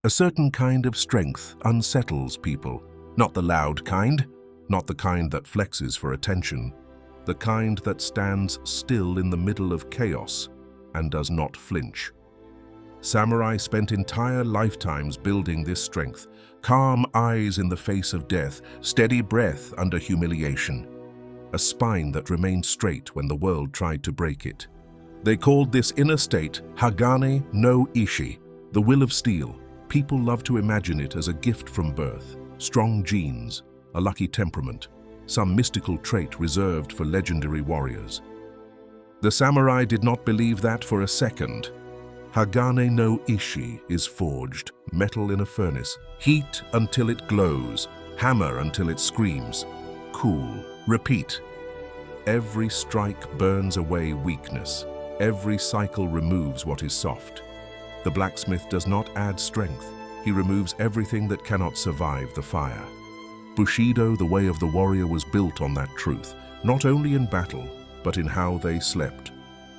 A certain kind of strength unsettles people. Not the loud kind, not the kind that flexes for attention, the kind that stands still in the middle of chaos and does not flinch. Samurai spent entire lifetimes building this strength, calm eyes in the face of death, steady breath under humiliation, a spine that remained straight when the world tried to break it. They called this inner state Hagane no Ishi, the will of steel. People love to imagine it as a gift from birth, strong genes, a lucky temperament, some mystical trait reserved for legendary warriors. The samurai did not believe that for a second. Hagane no Ishi is forged, metal in a furnace, heat until it glows, hammer until it screams, cool, repeat. Every strike burns away weakness. Every cycle removes what is soft. The blacksmith does not add strength. He removes everything that cannot survive the fire. Bushido, the way of the warrior, was built on that truth, not only in battle, but in how they slept,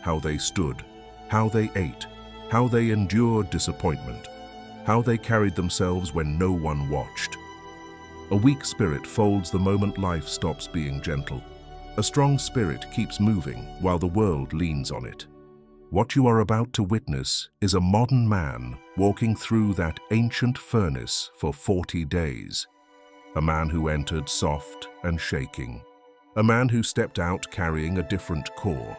how they stood, how they ate, how they endured disappointment, how they carried themselves when no one watched. A weak spirit folds the moment life stops being gentle. A strong spirit keeps moving while the world leans on it. What you are about to witness is a modern man walking through that ancient furnace for 40 days. A man who entered soft and shaking. A man who stepped out carrying a different core.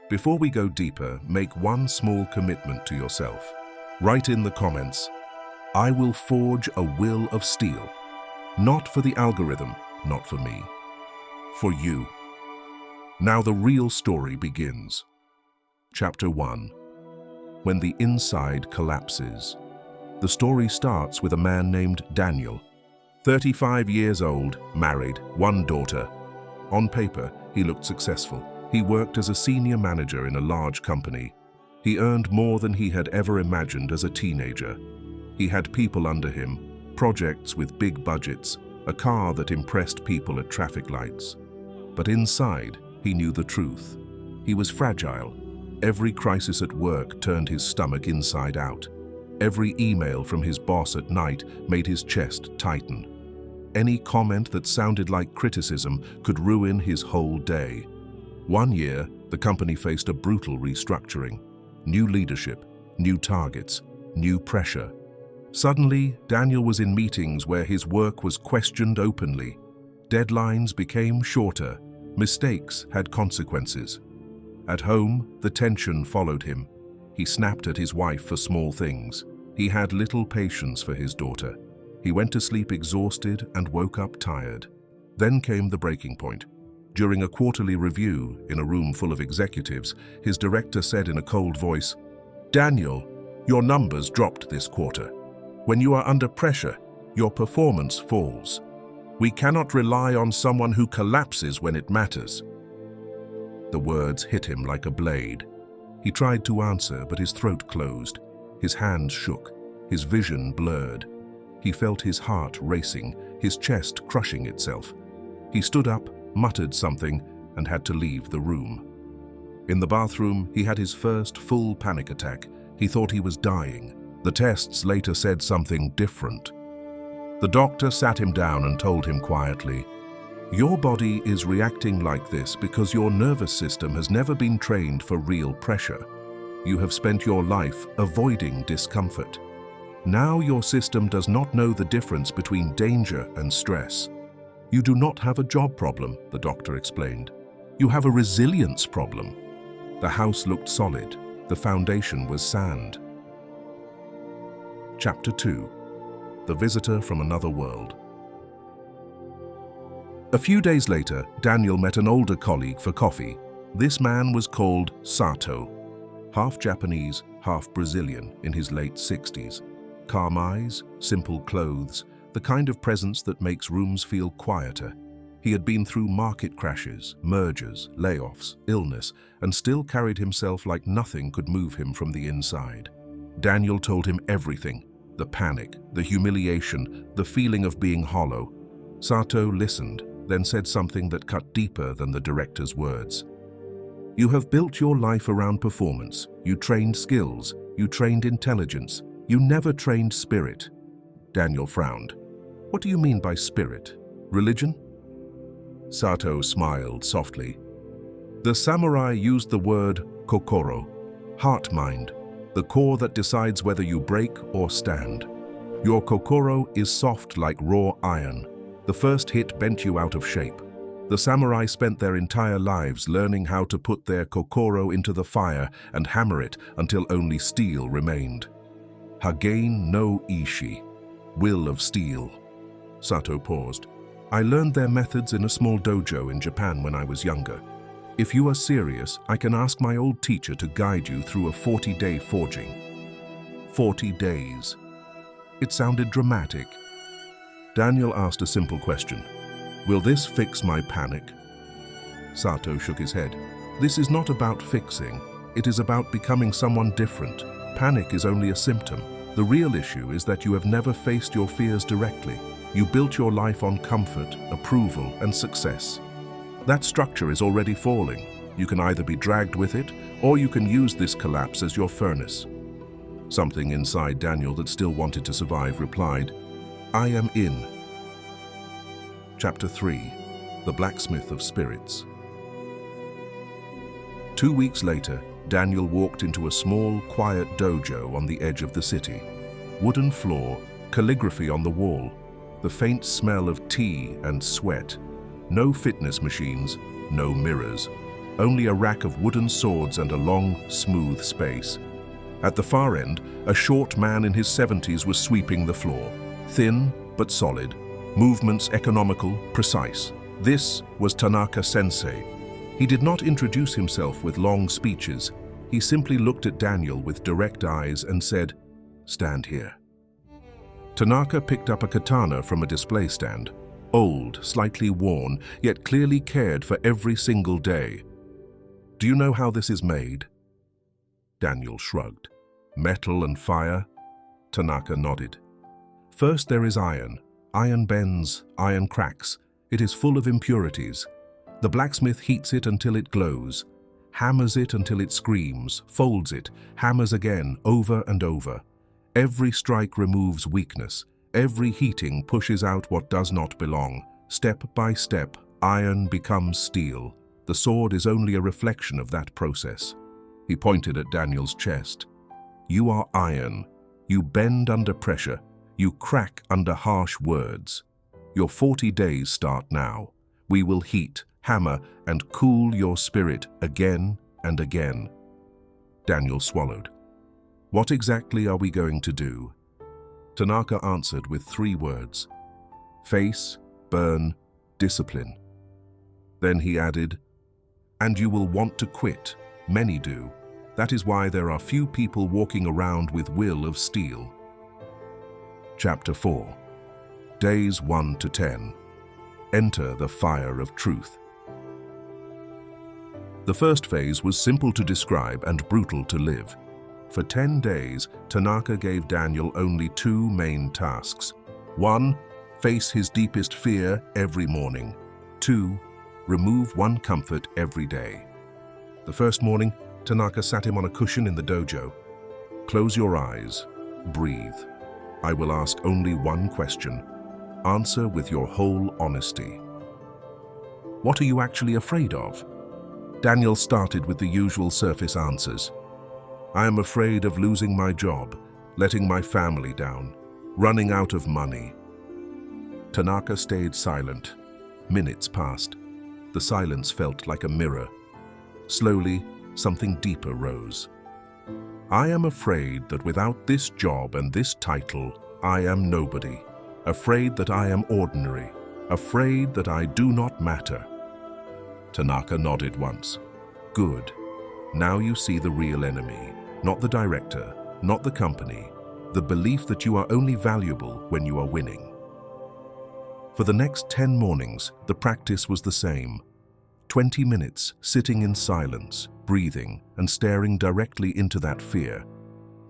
Before we go deeper, make one small commitment to yourself. Write in the comments, "I will forge a will of steel." Not for the algorithm, not for me. For you. Now the real story begins. Chapter 1. When the inside collapses. The story starts with a man named Daniel. 35 years old, married, one daughter. On paper, he looked successful. He worked as a senior manager in a large company. He earned more than he had ever imagined as a teenager. He had people under him, projects with big budgets, a car that impressed people at traffic lights. But inside, he knew the truth. He was fragile. Every crisis at work turned his stomach inside out. Every email from his boss at night made his chest tighten. Any comment that sounded like criticism could ruin his whole day. One year, the company faced a brutal restructuring. New leadership, new targets, new pressure. Suddenly, Daniel was in meetings where his work was questioned openly. Deadlines became shorter. Mistakes had consequences. At home, the tension followed him. He snapped at his wife for small things. He had little patience for his daughter. He went to sleep exhausted and woke up tired. Then came the breaking point. During a quarterly review in a room full of executives, his director said in a cold voice, "Daniel, your numbers dropped this quarter. When you are under pressure, your performance falls. We cannot rely on someone who collapses when it matters." The words hit him like a blade. He tried to answer, but his throat closed. His hands shook, his vision blurred. He felt his heart racing, his chest crushing itself. He stood up, muttered something, and had to leave the room. In the bathroom, he had his first full panic attack. He thought he was dying. The tests later said something different. The doctor sat him down and told him quietly, "Your body is reacting like this because your nervous system has never been trained for real pressure. You have spent your life avoiding discomfort. Now your system does not know the difference between danger and stress. You do not have a job problem," the doctor explained. "You have a resilience problem." The house looked solid. The foundation was sand. Chapter 2. The Visitor from Another World. A few days later, Daniel met an older colleague for coffee. This man was called Sato, half Japanese, half Brazilian, in his late 60s. Calm eyes, simple clothes, the kind of presence that makes rooms feel quieter. He had been through market crashes, mergers, layoffs, illness, and still carried himself like nothing could move him from the inside. Daniel told him everything, the panic, the humiliation, the feeling of being hollow. Sato listened, then said something that cut deeper than the director's words. "You have built your life around performance. You trained skills, you trained intelligence, You never trained spirit. Daniel frowned. What do you mean by spirit? Religion? Sato smiled softly. The samurai used the word kokoro, heart-mind, the core that decides whether you break or stand. Your kokoro is soft like raw iron. The first hit bent you out of shape. The samurai spent their entire lives learning how to put their kokoro into the fire and hammer it until only steel remained. Hagane no Ishi, will of steel. Sato paused. I learned their methods in a small dojo in Japan when I was younger. If you are serious, I can ask my old teacher to guide you through a 40-day forging. 40 days. It sounded dramatic. Daniel asked a simple question. Will this fix my panic? Sato shook his head. This is not about fixing. It is about becoming someone different. Panic is only a symptom. The real issue is that you have never faced your fears directly. You built your life on comfort, approval, and success. That structure is already falling. You can either be dragged with it, or you can use this collapse as your furnace. Something inside Daniel that still wanted to survive replied, I am in. Chapter 3. The Blacksmith of Spirits. 2 weeks later, Daniel walked into a small, quiet dojo on the edge of the city. Wooden floor, calligraphy on the wall, the faint smell of tea and sweat. No fitness machines, no mirrors. Only a rack of wooden swords and a long, smooth space. At the far end, a short man in his 70s was sweeping the floor. Thin, but solid. Movements economical, precise. This was Tanaka Sensei. He did not introduce himself with long speeches. He simply looked at Daniel with direct eyes and said, Stand here. Tanaka picked up a katana from a display stand. Old, slightly worn, yet clearly cared for every single day. Do you know how this is made? Daniel shrugged. Metal and fire? Tanaka nodded. First there is iron. Iron bends, iron cracks. It is full of impurities. The blacksmith heats it until it glows, hammers it until it screams, folds it, hammers again, over and over. Every strike removes weakness. Every heating pushes out what does not belong. Step by step, iron becomes steel. The sword is only a reflection of that process. He pointed at Daniel's chest. You are iron. You bend under pressure. You crack under harsh words. Your 40 days start now. We will heat, hammer, and cool your spirit again and again. Daniel swallowed. What exactly are we going to do? Tanaka answered with 3 words. Face, burn, discipline. Then he added, and you will want to quit. Many do. That is why there are few people walking around with will of steel. Chapter 4. Days 1 to 10. Enter the fire of truth. The first phase was simple to describe and brutal to live. For 10 days, Tanaka gave Daniel only 2 main tasks. 1. Face his deepest fear every morning. 2. Remove 1 comfort every day. The first morning, Tanaka sat him on a cushion in the dojo. Close your eyes. Breathe. I will ask only 1 question. Answer with your whole honesty. What are you actually afraid of? Daniel started with the usual surface answers. I am afraid of losing my job, letting my family down, running out of money. Tanaka stayed silent. Minutes passed. The silence felt like a mirror. Slowly, something deeper rose. I am afraid that without this job and this title, I am nobody. Afraid that I am ordinary. Afraid that I do not matter. Tanaka nodded once. Good. Now you see the real enemy. Not the director, not the company. The belief that you are only valuable when you are winning. For the next 10 mornings, the practice was the same. 20 minutes sitting in silence, breathing, and staring directly into that fear.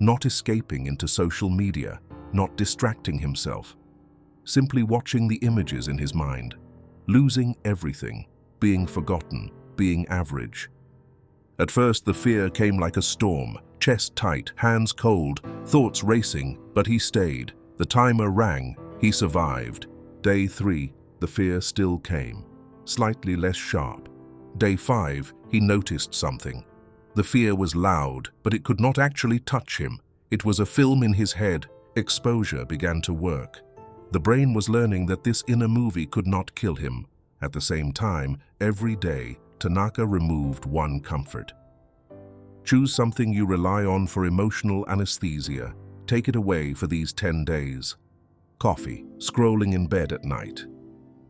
Not escaping into social media, not distracting himself. Simply watching the images in his mind. Losing everything, being forgotten, being average. At first, the fear came like a storm, chest tight, hands cold, thoughts racing, but he stayed. The timer rang. He survived. Day 3, the fear still came, slightly less sharp. Day 5, he noticed something. The fear was loud, but it could not actually touch him. It was a film in his head. Exposure began to work. The brain was learning that this inner movie could not kill him. At the same time, every day, Tanaka removed one comfort. Choose something you rely on for emotional anesthesia. Take it away for these 10 days. Coffee, scrolling in bed at night.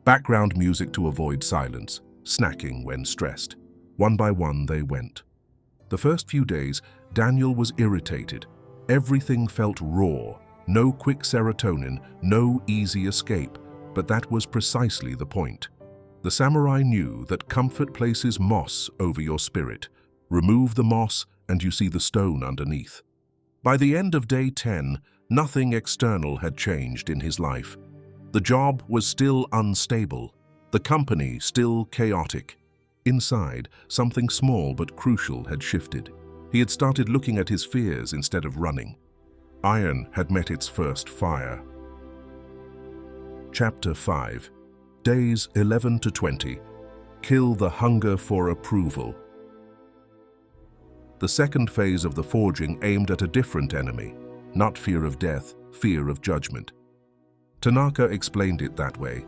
Background music to avoid silence, snacking when stressed. One by one they went. The first few days, Daniel was irritated. Everything felt raw. No quick serotonin, no easy escape, but that was precisely the point. The samurai knew that comfort places moss over your spirit. Remove the moss and you see the stone underneath. By the end of day 10, nothing external had changed in his life. The job was still unstable, the company still chaotic. Inside, something small but crucial had shifted. He had started looking at his fears instead of running. Iron had met its first fire. Chapter 5. Days 11 to 20. Kill the hunger for approval. The second phase of the forging aimed at a different enemy, not fear of death, fear of judgment. Tanaka explained it that way.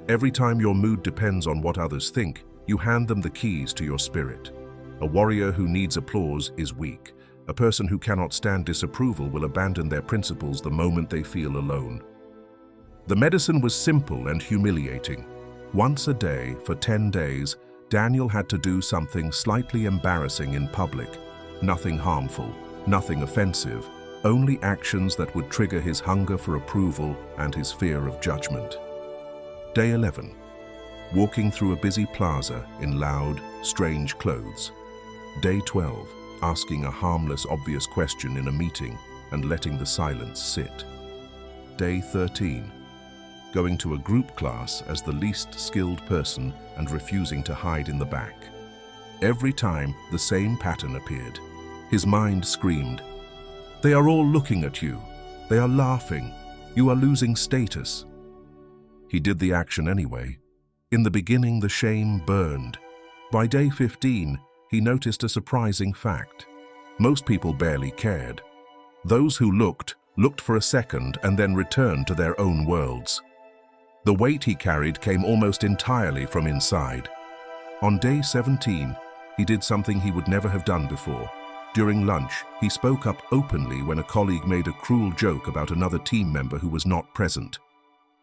Every time your mood depends on what others think, you hand them the keys to your spirit. A warrior who needs applause is weak. A person who cannot stand disapproval will abandon their principles the moment they feel alone. The medicine was simple and humiliating. Once a day, for 10 days, Daniel had to do something slightly embarrassing in public. Nothing harmful, nothing offensive, only actions that would trigger his hunger for approval and his fear of judgment. Day 11. Walking through a busy plaza in loud, strange clothes. Day 12. Asking a harmless, obvious question in a meeting and letting the silence sit. Day 13. Going to a group class as the least skilled person and refusing to hide in the back. Every time, the same pattern appeared. His mind screamed, "They are all looking at you. They are laughing. You are losing status." He did the action anyway. In the beginning, the shame burned. By day 15, he noticed a surprising fact. Most people barely cared. Those who looked for a second and then returned to their own worlds. The weight he carried came almost entirely from inside. On day 17, he did something he would never have done before. During lunch, he spoke up openly when a colleague made a cruel joke about another team member who was not present.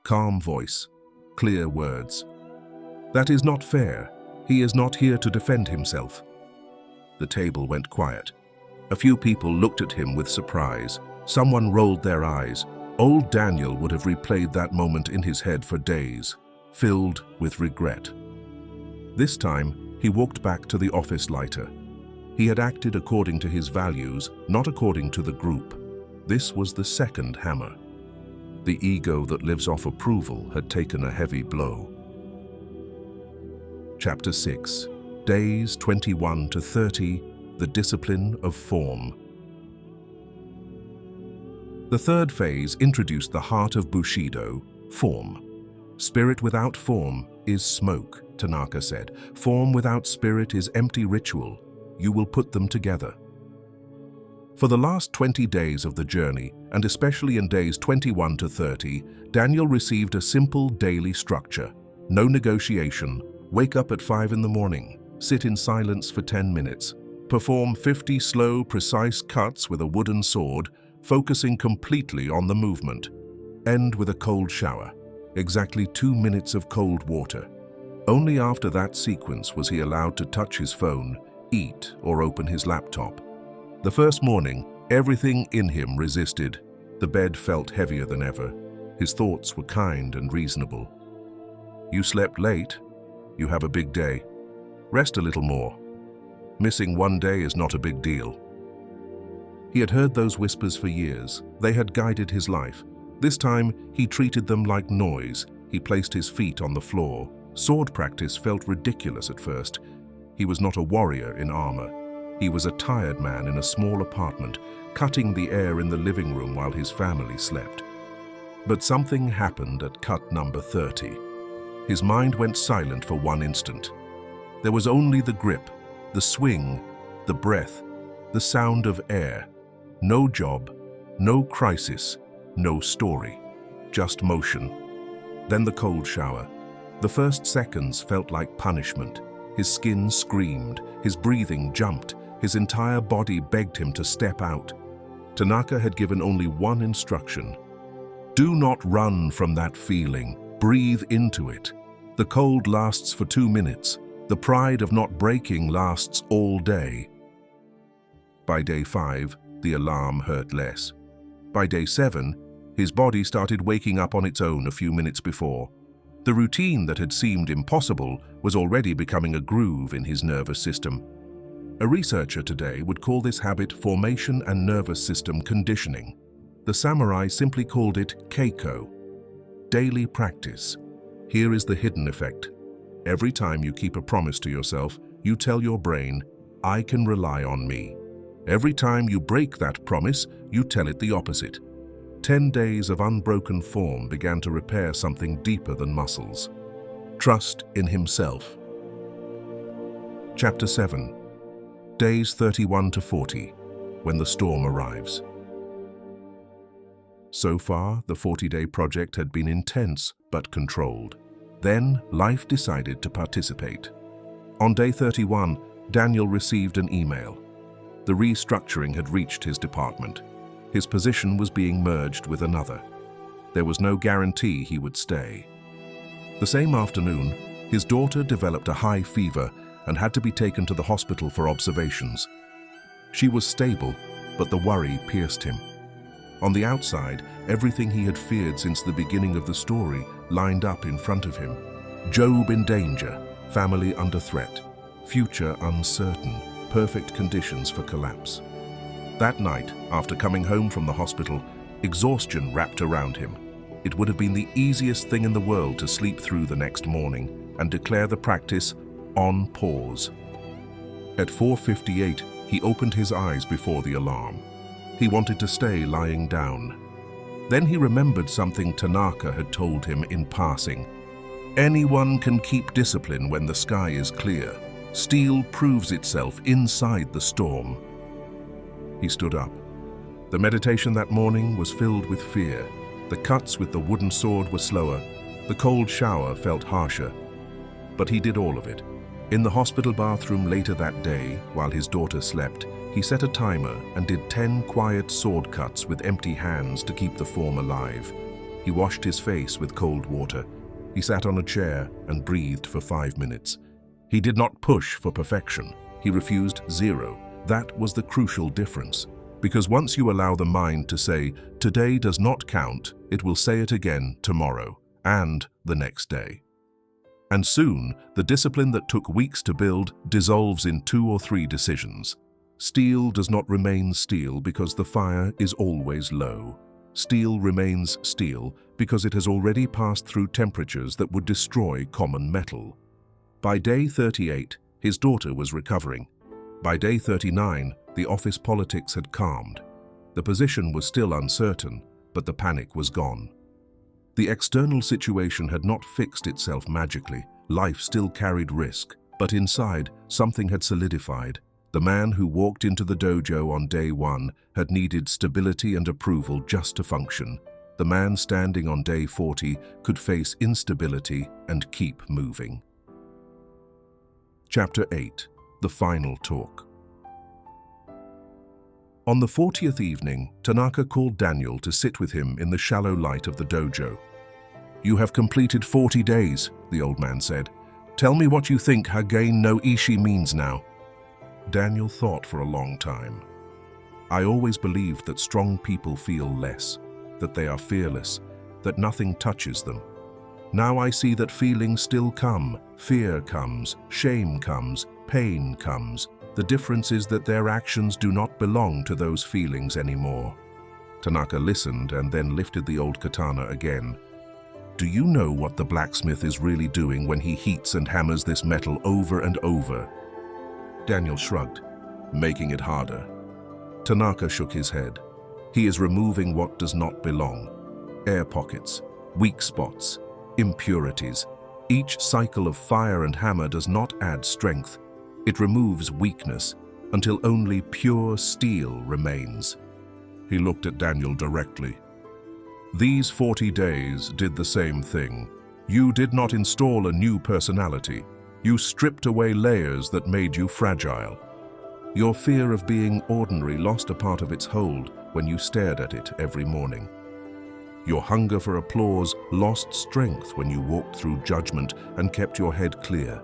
Calm voice, clear words. "That is not fair. He is not here to defend himself." The table went quiet. A few people looked at him with surprise. Someone rolled their eyes. Old Daniel would have replayed that moment in his head for days, filled with regret. This time, he walked back to the office lighter. He had acted according to his values, not according to the group. This was the second hammer. The ego that lives off approval had taken a heavy blow. Chapter 6. Days 21 to 30. The discipline of form. The third phase introduced the heart of Bushido, form. Spirit without form is smoke, Tanaka said. Form without spirit is empty ritual. You will put them together. For the last 20 days of the journey, and especially in days 21 to 30, Daniel received a simple daily structure. No negotiation. Wake up at 5 in the morning. Sit in silence for 10 minutes. Perform 50 slow, precise cuts with a wooden sword, focusing completely on the movement. End with a cold shower. Exactly 2 minutes of cold water. Only after that sequence was he allowed to touch his phone, eat, or open his laptop. The first morning, everything in him resisted. The bed felt heavier than ever. His thoughts were kind and reasonable. You slept late. You have a big day. Rest a little more. Missing one day is not a big deal. He had heard those whispers for years. They had guided his life. This time, he treated them like noise. He placed his feet on the floor. Sword practice felt ridiculous at first. He was not a warrior in armor. He was a tired man in a small apartment, cutting the air in the living room while his family slept. But something happened at cut number 30. His mind went silent for one instant. There was only the grip, the swing, the breath, the sound of air. No job, no crisis, no story, just motion. Then the cold shower. The first seconds felt like punishment. His skin screamed, his breathing jumped, his entire body begged him to step out. Tanaka had given only one instruction. Do not run from that feeling. Breathe into it. The cold lasts for 2 minutes. The pride of not breaking lasts all day. By day 5, the alarm hurt less. By day 7, his body started waking up on its own a few minutes before. The routine that had seemed impossible was already becoming a groove in his nervous system. A researcher today would call this habit formation and nervous system conditioning. The samurai simply called it keiko. Daily practice. Here is the hidden effect. Every time you keep a promise to yourself, you tell your brain, I can rely on me. Every time you break that promise, you tell it the opposite. 10 days of unbroken form began to repair something deeper than muscles. Trust in himself. Chapter 7. Days 31 to 40, when the storm arrives. So far, the 40-day project had been intense but controlled. Then, life decided to participate. On day 31, Daniel received an email. The restructuring had reached his department. His position was being merged with another. There was no guarantee he would stay. The same afternoon, his daughter developed a high fever and had to be taken to the hospital for observations. She was stable, but the worry pierced him. On the outside, everything he had feared since the beginning of the story lined up in front of him. Job in danger, family under threat, future uncertain, perfect conditions for collapse. That night, after coming home from the hospital, exhaustion wrapped around him. It would have been the easiest thing in the world to sleep through the next morning and declare the practice on pause. At 4:58, he opened his eyes before the alarm. He wanted to stay lying down. Then he remembered something Tanaka had told him in passing. Anyone can keep discipline when the sky is clear. Steel proves itself inside the storm. He stood up. The meditation that morning was filled with fear. The cuts with the wooden sword were slower. The cold shower felt harsher. But he did all of it. In the hospital bathroom later that day, while his daughter slept, he set a timer and did 10 quiet sword cuts with empty hands to keep the form alive. He washed his face with cold water. He sat on a chair and breathed for 5 minutes. He did not push for perfection. He refused 0. That was the crucial difference. Because once you allow the mind to say, today does not count, it will say it again tomorrow and the next day. And soon, the discipline that took weeks to build dissolves in 2 or 3 decisions. Steel does not remain steel because the fire is always low. Steel remains steel because it has already passed through temperatures that would destroy common metal. By day 38, his daughter was recovering. By day 39, the office politics had calmed. The position was still uncertain, but the panic was gone. The external situation had not fixed itself magically. Life still carried risk, but inside, something had solidified. The man who walked into the dojo on day 1 had needed stability and approval just to function. The man standing on day 40 could face instability and keep moving. Chapter 8. The Final Talk. On the 40th evening, Tanaka called Daniel to sit with him in the shallow light of the dojo. You have completed 40 days, the old man said. Tell me what you think Hagane no Ishi means now. Daniel thought for a long time. I always believed that strong people feel less, that they are fearless, that nothing touches them. Now I see that feelings still come, fear comes, shame comes, pain comes. The difference is that their actions do not belong to those feelings anymore. Tanaka listened and then lifted the old katana again. Do you know what the blacksmith is really doing when he heats and hammers this metal over and over? Daniel shrugged. making it harder. Tanaka shook his head. He is removing what does not belong. Air pockets, weak spots, impurities. Each cycle of fire and hammer does not add strength. It removes weakness until only pure steel remains. He looked at Daniel directly. These 40 days did the same thing. You did not install a new personality. You stripped away layers that made you fragile. Your fear of being ordinary lost a part of its hold when you stared at it every morning. Your hunger for applause lost strength when you walked through judgment and kept your head clear.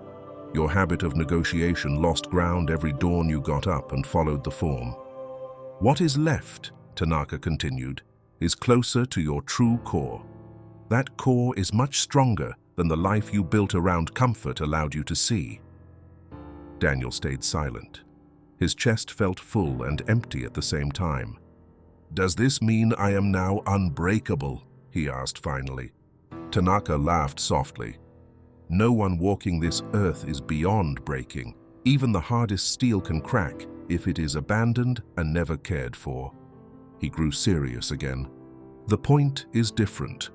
Your habit of negotiation lost ground every dawn you got up and followed the form. What is left, Tanaka continued, is closer to your true core. That core is much stronger than the life you built around comfort allowed you to see. Daniel stayed silent. His chest felt full and empty at the same time. Does this mean I am now unbreakable? He asked finally. Tanaka laughed softly. No one walking this earth is beyond breaking. Even the hardest steel can crack if it is abandoned and never cared for. He grew serious again. The point is different.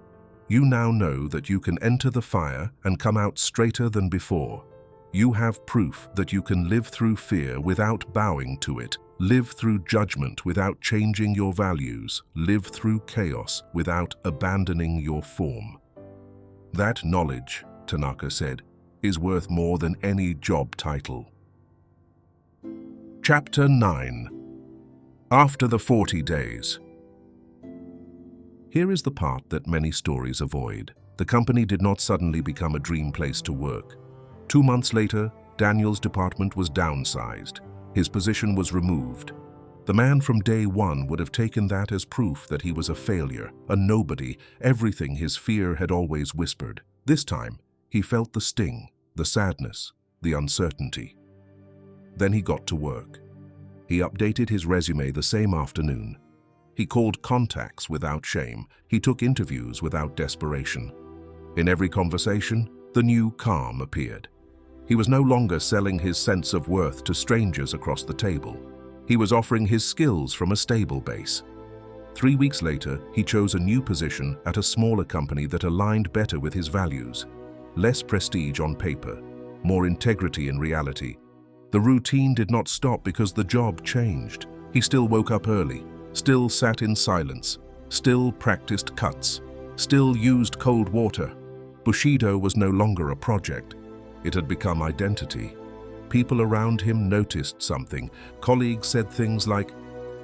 You now know that you can enter the fire and come out straighter than before. You have proof that you can live through fear without bowing to it, live through judgment without changing your values, live through chaos without abandoning your form. That knowledge, Tanaka said, is worth more than any job title. Chapter 9. After the 40 days. Here is the part that many stories avoid. The company did not suddenly become a dream place to work. 2 months later, Daniel's department was downsized. His position was removed. The man from day one would have taken that as proof that he was a failure, a nobody, everything his fear had always whispered. This time, he felt the sting, the sadness, the uncertainty. Then he got to work. He updated his resume the same afternoon. He called contacts without shame. He took interviews without desperation. In every conversation, the new calm appeared. He was no longer selling his sense of worth to strangers across the table. He was offering his skills from a stable base. 3 weeks later, he chose a new position at a smaller company that aligned better with his values. Less prestige on paper, more integrity in reality. The routine did not stop because the job changed. He still woke up early, still sat in silence, still practiced cuts, still used cold water. Bushido was no longer a project. It had become identity. People around him noticed something. Colleagues said things like,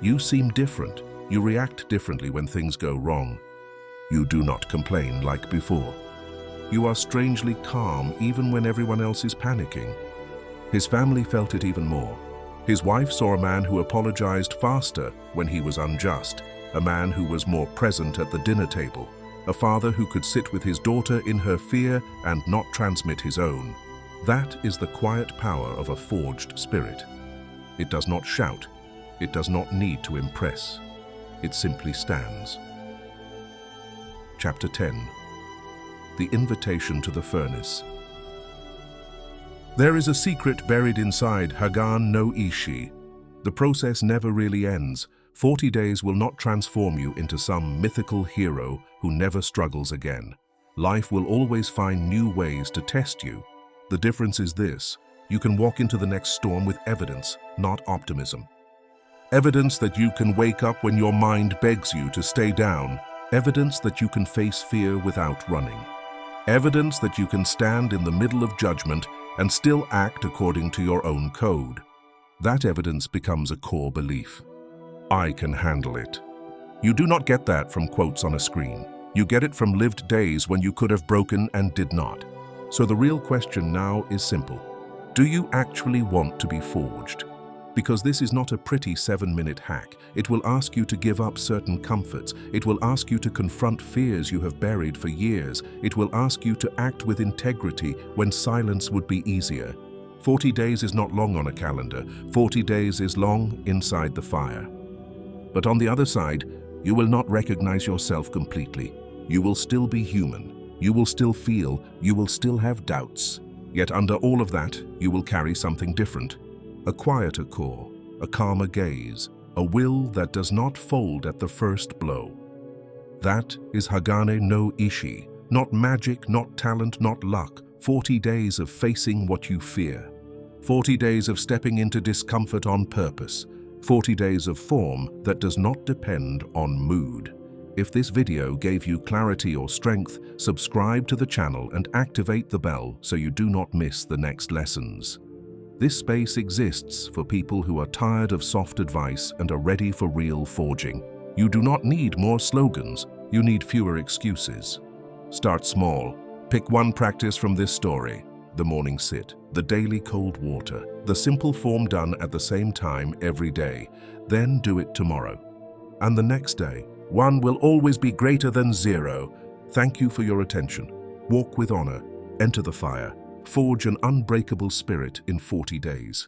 "You seem different. You react differently when things go wrong. You do not complain like before. You are strangely calm even when everyone else is panicking." His family felt it even more. His wife saw a man who apologized faster when he was unjust, a man who was more present at the dinner table, a father who could sit with his daughter in her fear and not transmit his own. That is the quiet power of a forged spirit. It does not shout. It does not need to impress. It simply stands. Chapter 10. The Invitation to the Furnace. There is a secret buried inside Hagane no Ishi. The process never really ends. 40 days will not transform you into some mythical hero who never struggles again. Life will always find new ways to test you. The difference is this: you can walk into the next storm with evidence, not optimism. Evidence that you can wake up when your mind begs you to stay down. Evidence that you can face fear without running. Evidence that you can stand in the middle of judgment and still act according to your own code. That evidence becomes a core belief. I can handle it. You do not get that from quotes on a screen. You get it from lived days when you could have broken and did not. So the real question now is simple. Do you actually want to be forged? Because this is not a pretty 7-minute hack. It will ask you to give up certain comforts. It will ask you to confront fears you have buried for years. It will ask you to act with integrity when silence would be easier. 40 days is not long on a calendar. 40 days is long inside the fire. But on the other side, you will not recognize yourself completely. You will still be human. You will still feel. You will still have doubts. Yet under all of that, you will carry something different. A quieter core, a calmer gaze, a will that does not fold at the first blow. That is Hagane no Ishi, not magic, not talent, not luck. 40 days of facing what you fear. 40 days of stepping into discomfort on purpose. 40 days of form that does not depend on mood. If this video gave you clarity or strength, subscribe to the channel and activate the bell so you do not miss the next lessons. This space exists for people who are tired of soft advice and are ready for real forging. You do not need more slogans, you need fewer excuses. Start small. Pick one practice from this story: the morning sit, the daily cold water, the simple form done at the same time every day. Then do it tomorrow. And the next day. One will always be greater than zero. Thank you for your attention. Walk with honor, enter the fire, forge an unbreakable spirit in 40 days.